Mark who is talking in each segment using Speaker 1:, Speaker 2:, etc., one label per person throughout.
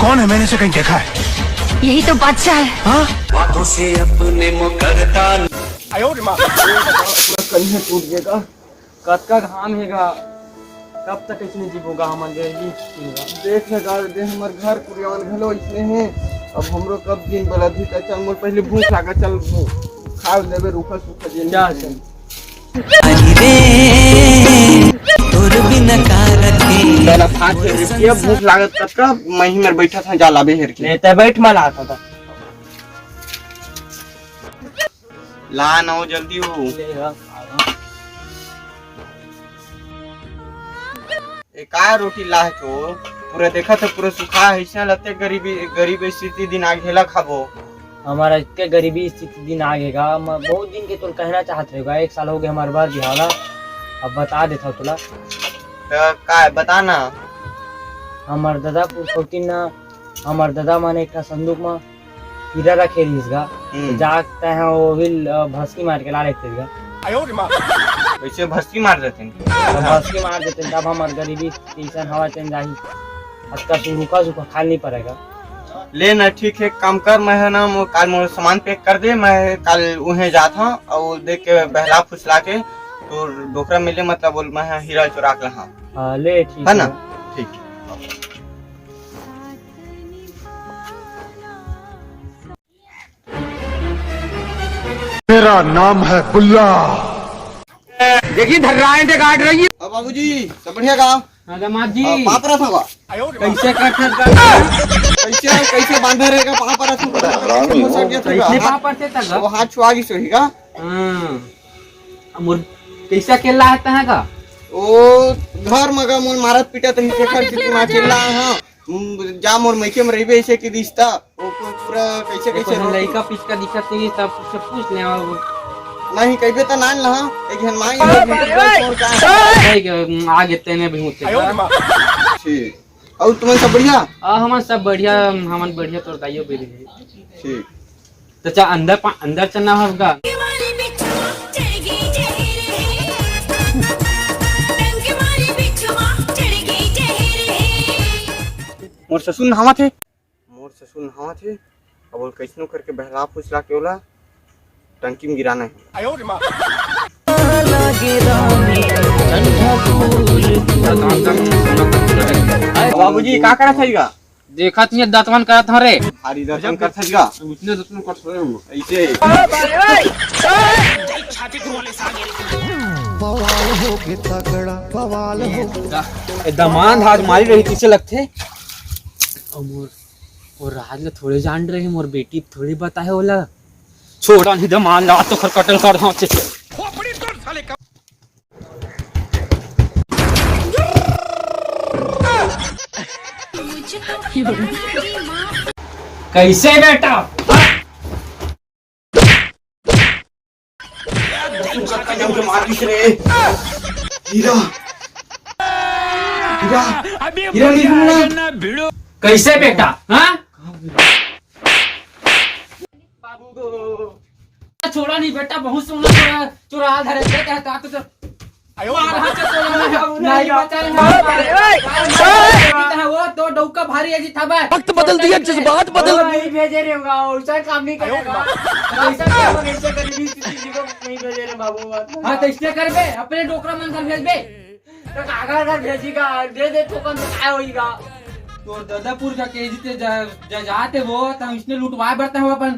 Speaker 1: कौन है? मैंने से कहीं देखा है।
Speaker 2: यही तो बादशाह है।
Speaker 1: हाँ?
Speaker 3: बातों से अपने मुकरता
Speaker 4: कहीं टूट गएगा, कद का घाम हेगा, कब तक इसमें जीवोगा हमारे देख लगा दे हमार घर कुरियान घलो इसने है। अब हमरो कब दिन बला दी त चल मोर पहले भूख लागा, चल खा लेबे रूखा सूखा दिन जा चल तोर बिना का रखे मेरा हाथ ये भूख लागत कब का मैं ही मेरे बैठा था जा लाबे हेर के लेते बैठ मला आता था ला ना हो जल्दी हो का रोटी लाह तो पूरा देखा तो पूरा सुखा है ऐसा लगते गरीब स्थिति दिन आगे खाबो हमारा इतने गरीबी स्थिति दिन आगेगा। मैं बहुत दिन के तो कहना चाहत रहेगा, 1 साल हो गए हमारे बार बिहारा। अब बता देता तुला
Speaker 3: तो का बता ना।
Speaker 4: हमार दादा पुरखौती ना हमार दादा माने एक संदूक में हीरा रखे रहीसगा, जागते हैं वो भी भस्की मार के ला लेते
Speaker 3: वैसे भस्की मार देते हैं
Speaker 4: भस्की मार देते हैं। तब हमार गरीबी टेंशन हवा चेंज आई, आज का सूखा सूखा खा नहीं पड़ेगा।
Speaker 3: ले ना ठीक है, काम कर मैं है ना कल मोर सामान पैक कर दे, मैं कल उन्हें जाता हूँ और देख के बहला फुसला के तो डोकरा मिले मतलब बोल मैं हीरा चुरा के हाँ
Speaker 4: ले ठीक
Speaker 3: है ना ठीक।
Speaker 1: मेरा नाम है बुल्ला।
Speaker 4: देखिए धर्राएं से काट रही है।
Speaker 3: अब बाबूजी सब बढ़िया गाँव
Speaker 4: दामाद जी
Speaker 3: पाप रहा था
Speaker 4: कैसे
Speaker 3: कैसे बांधा रहेगा पाप रहा था वो हाथ छुआ गई सोहीगा
Speaker 4: कैसा केला है का
Speaker 3: ओ घर मगा मोर मारत पीटत ही शेखर जी मा चिल्ला हां जा मोर मैके में रहिबे ऐसे की रिश्ता वो पूरा कैसे
Speaker 4: लड़का पिचका दिखत नहीं सब कुछ पूछ ले
Speaker 3: नहीं कहबे त नान लहा एक हन माई
Speaker 4: आगे तेने भी होते
Speaker 3: ठीक। और तुम सब बढ़िया?
Speaker 4: हमन सब बढ़िया, हमन बढ़िया तोर दाइयो बेरी
Speaker 3: ठीक।
Speaker 4: तो चा अंदर चलना होगा।
Speaker 3: मोर ससुर नहावा थे अब कैसनो करके बहला फुसला के ओला टंकी में गिराना है। बाबूजी का करा था?
Speaker 4: देखा तुझे दातवन करा था रे
Speaker 3: हरी दर्शन कर था
Speaker 4: उतने दर्शन कर रहे हम
Speaker 3: ऐसे
Speaker 4: दमान आज मारी रही किसे लगते और राज ने थोड़े जान रहे मोर बेटी थोड़ी बताए बोला छोड़ा नहीं दमान ला तो खरकटल कर दो कैसे बेटा कैसे बेटा हाँ छोड़ा नहीं बेटा बहुत सोना चुरा धरे कहता तो वो तो डौका भारी है जी था
Speaker 1: वक्त बदल दिया, जज्बात बदल
Speaker 4: नहीं भेजे रे ऐसा काम नहीं करेगा नहीं भेजे रे बाबू। हाँ तो इसलिए कर बे अपने डोकरा मन घर भेज बे तो कागा घर भेजीगा दे टोकन तो काय होईगा तो दादापुर जाके जीते जाते वो तो इसने लुटवाए बरता हुआ अपन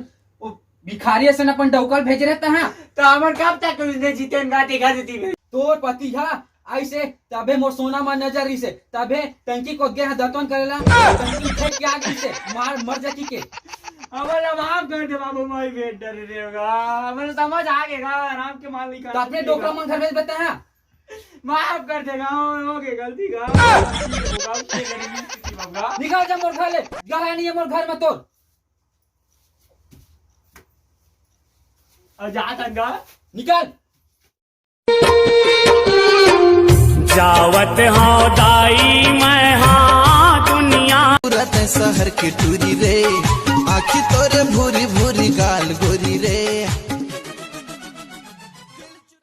Speaker 4: भिखारी से अपन डौकल भेज रहता है तो हमर कब तक उसने जीतेगा देखा देती में तोर पति हा ऐसे तबे मोर सोना मन नजर से तबे टंकी को गे दतन करेला टंकी फेंक के आगे से मर जाती के हमारा माफ कर दे बाबू भाई बेट डर रहेगा हमें समझ आ गएगा आराम के मालिक तो अपने डोकरा मन घर भेज देता है माफ कर देगा हो गई गलती का निकाल जा मोर घर ले गला नहीं है मोर घर में तोर जा तंगा निकाल
Speaker 5: जावत हाँ दाई मैं हाँ दुनिया
Speaker 6: शहर के टूरी रे आखी तोरे भूरी भूरी गाल गोरी रे